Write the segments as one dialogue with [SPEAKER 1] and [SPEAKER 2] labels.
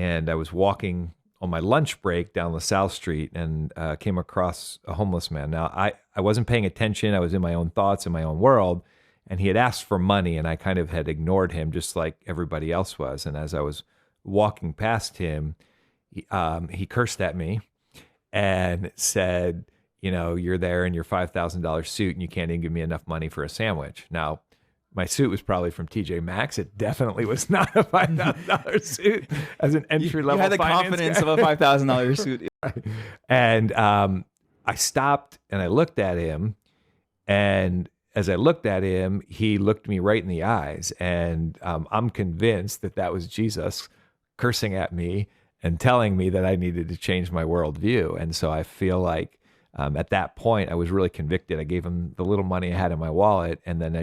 [SPEAKER 1] and I was walking on my lunch break down LaSalle Street and came across a homeless man. Now, I wasn't paying attention. I was in my own thoughts, in my own world, and he had asked for money, and I kind of had ignored him just like everybody else was. And as I was walking past him, he cursed at me and said, you know, you're there in your $5,000 suit and you can't even give me enough money for a sandwich. Now, my suit was probably from TJ Maxx. It definitely was not a $5,000 suit as an entry level.
[SPEAKER 2] You had the confidence
[SPEAKER 1] guy.
[SPEAKER 2] of a $5,000 suit.
[SPEAKER 1] And I stopped and I looked at him. And as I looked at him, he looked me right in the eyes. And I'm convinced that that was Jesus cursing at me and telling me that I needed to change my worldview. And so I feel like at that point, I was really convicted. I gave him the little money I had in my wallet. And then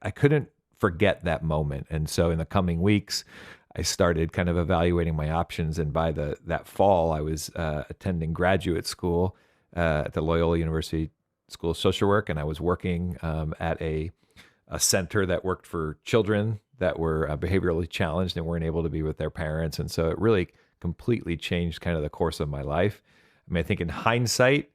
[SPEAKER 1] I couldn't forget that moment. And so in the coming weeks, I started kind of evaluating my options. And by that fall, I was attending graduate school at the Loyola University School of Social Work. And I was working at a center that worked for children that were behaviorally challenged and weren't able to be with their parents. And so it really completely changed kind of the course of my life. I mean, I think in hindsight,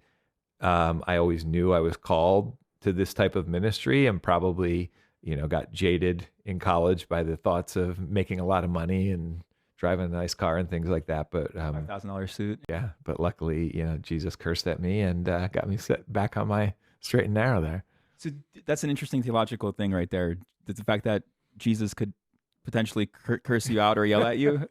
[SPEAKER 1] I always knew I was called to this type of ministry and probably, you know, got jaded in college by the thoughts of making a lot of money and driving a nice car and things like that. But
[SPEAKER 2] $5,000 suit.
[SPEAKER 1] yeah, but luckily, you know, Jesus cursed at me and got me set back on my straight and narrow there.
[SPEAKER 2] So that's an interesting theological thing right there. The fact that Jesus could potentially curse you out or yell at you.